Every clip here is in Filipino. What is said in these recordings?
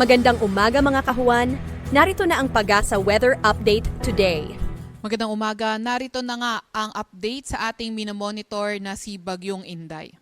Magandang umaga mga kahuan. Narito na ang Pag-asa Weather Update today. Magandang umaga, narito na nga ang update sa ating minomonitor na si Bagyong Inday.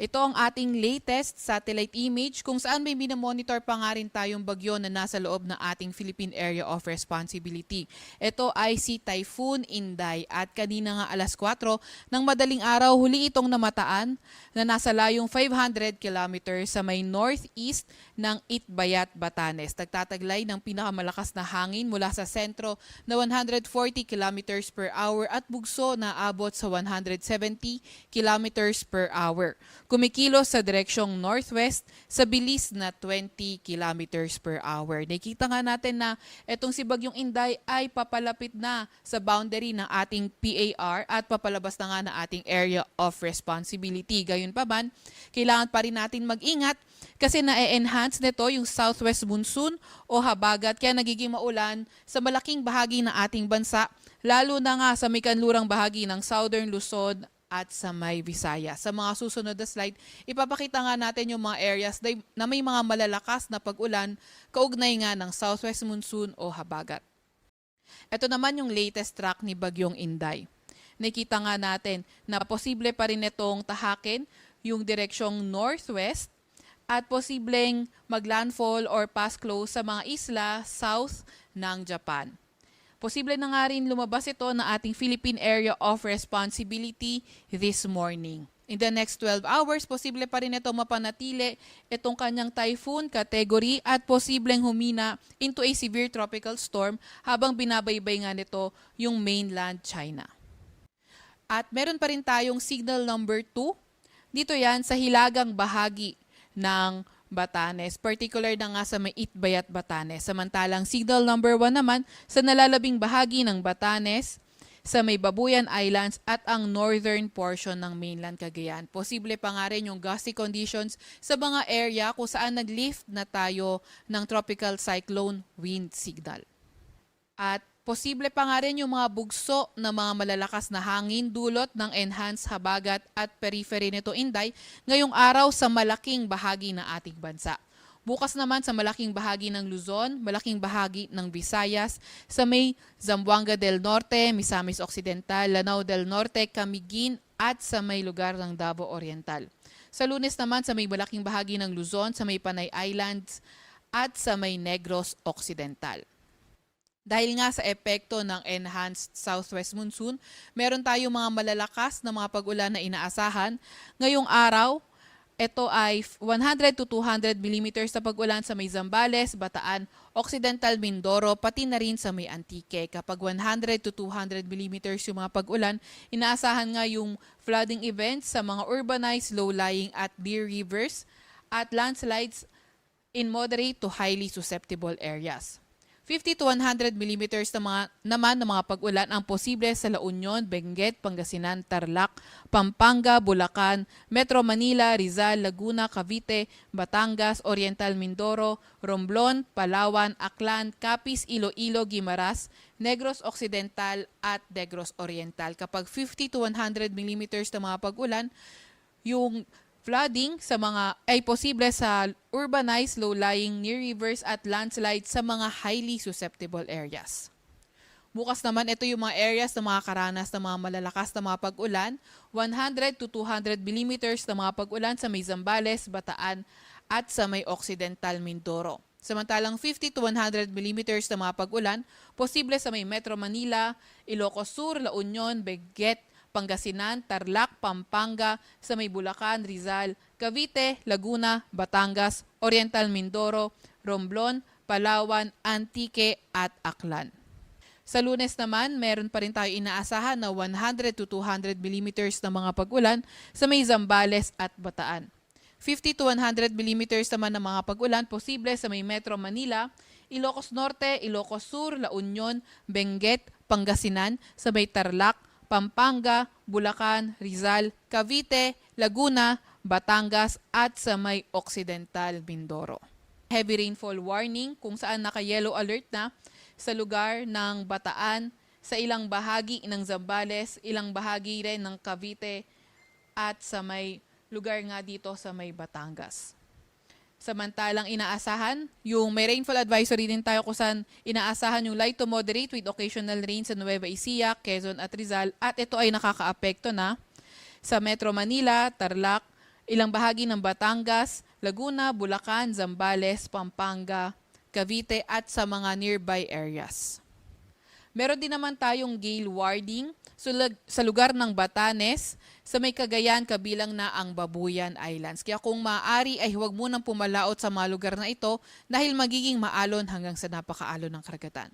Ito ang ating latest satellite image kung saan may minomonitor pa nga rin tayong bagyo na nasa loob ng ating Philippine Area of Responsibility. Ito ay si Typhoon Inday at kanina nga alas 4 ng madaling araw huli itong namataan na nasa layong 500 kilometers sa may northeast ng Itbayat, Batanes. Nagtataglay ng pinakamalakas na hangin mula sa sentro na 140 kilometers per hour at bugso na abot sa 170 kilometers per hour. Kumikilos sa direksyong northwest sa bilis na 20 kilometers per hour. Nakita nga natin na itong si Bagyong Inday ay papalapit na sa boundary ng ating PAR at papalabas na nga ng ating area of responsibility. Gayunpaman, kailangan pa rin natin mag-ingat kasi na-enhance nito yung southwest monsoon o habagat kaya nagiging maulan sa malaking bahagi ng ating bansa, lalo na nga sa may kanlurang bahagi ng Southern Luzon at sa may Visayas. Sa mga susunod na slide, ipapakita nga natin yung mga areas na may mga malalakas na pag-ulan kaugnay nga ng southwest monsoon o habagat. Ito naman yung latest track ni Bagyong Inday. Nakita nga natin na posible pa rin itong tahakin yung direksyong northwest at posibleng maglandfall or pass close sa mga isla south ng Japan. Posible na nga rin lumabas ito na ating Philippine Area of Responsibility this morning. In the next 12 hours, posible pa rin ito mapanatili itong kanyang typhoon category at posibleng humina into a severe tropical storm habang binabaybay nga nito yung mainland China. At meron pa rin tayong signal number 2. Dito yan sa hilagang bahagi ng Batanes, particular na nga sa may Itbayat, Batanes. Samantalang signal number 1 naman sa nalalabing bahagi ng Batanes, sa may Babuyan Islands at ang northern portion ng mainland Cagayan. Posible pa nga rin yung gusty conditions sa mga area kung saan nag-lift na tayo ng tropical cyclone wind signal. At posible pa nga rin yung mga bugso na mga malalakas na hangin dulot ng enhanced habagat at periphery nito Inday ngayong araw sa malaking bahagi ng ating bansa. Bukas naman sa malaking bahagi ng Luzon, malaking bahagi ng Visayas, sa may Zamboanga del Norte, Misamis Occidental, Lanao del Norte, Camiguin at sa may lugar ng Davao Oriental. Sa Lunes naman sa may malaking bahagi ng Luzon, sa may Panay Islands at sa may Negros Occidental. Dahil nga sa epekto ng enhanced southwest monsoon, meron tayong mga malalakas na mga pag-ulan na inaasahan. Ngayong araw, ito ay 100 to 200 mm na pag-ulan sa may Zambales, Bataan, Occidental Mindoro, pati na rin sa may Antique. Kapag 100 to 200 mm yung mga pag-ulan, inaasahan nga yung flooding events sa mga urbanized, low-lying at near rivers at landslides in moderate to highly susceptible areas. 50 to 100 mm naman ng mga pag-ulan ang posible sa La Union, Benguet, Pangasinan, Tarlac, Pampanga, Bulacan, Metro Manila, Rizal, Laguna, Cavite, Batangas, Oriental Mindoro, Romblon, Palawan, Aklan, Capiz, Iloilo, Guimaras, Negros Occidental at Negros Oriental. Kapag 50 to 100 mm na mga pag-ulan, yung flooding sa mga ay posible sa urbanized, low-lying, near rivers at landslides sa mga highly susceptible areas. Bukas naman ito yung mga areas na makakaranas ng mga malalakas na mga pag-ulan, 100 to 200 mm na mga pag-ulan sa may Zambales, Bataan at sa may Occidental Mindoro. Samantalang 50 to 100 mm na mga pag-ulan, posible sa may Metro Manila, Ilocos Sur, La Union, Benguet, Pangasinan, Tarlac, Pampanga, sa may Bulacan, Rizal, Cavite, Laguna, Batangas, Oriental Mindoro, Romblon, Palawan, Antique at Aklan. Sa Lunes naman, meron pa rin tayo inaasahan na 100 to 200 mm na mga pag-ulan sa may Zambales at Bataan. 50 to 100 mm naman ng mga pag-ulan posible sa may Metro Manila, Ilocos Norte, Ilocos Sur, La Union, Benguet, Pangasinan, sa may Tarlac, Pampanga, Bulacan, Rizal, Cavite, Laguna, Batangas at sa may Occidental Mindoro. Heavy rainfall warning kung saan naka-yellow alert na sa lugar ng Bataan, sa ilang bahagi ng Zambales, ilang bahagi rin ng Cavite at sa may lugar nga dito sa may Batangas. Samantalang inaasahan, yung may rainfall advisory din tayo kung saan inaasahan yung light to moderate with occasional rain sa Nueva Ecija, Quezon at Rizal, at ito ay nakakaapekto na sa Metro Manila, Tarlac, ilang bahagi ng Batangas, Laguna, Bulacan, Zambales, Pampanga, Cavite at sa mga nearby areas. Meron din naman tayong gale warning sa lugar ng Batanes, sa may Cagayan kabilang na ang Babuyan Islands. Kaya kung maaari ay huwag munang pumalaot sa mga lugar na ito dahil magiging maalon hanggang sa napakaalon ng karagatan.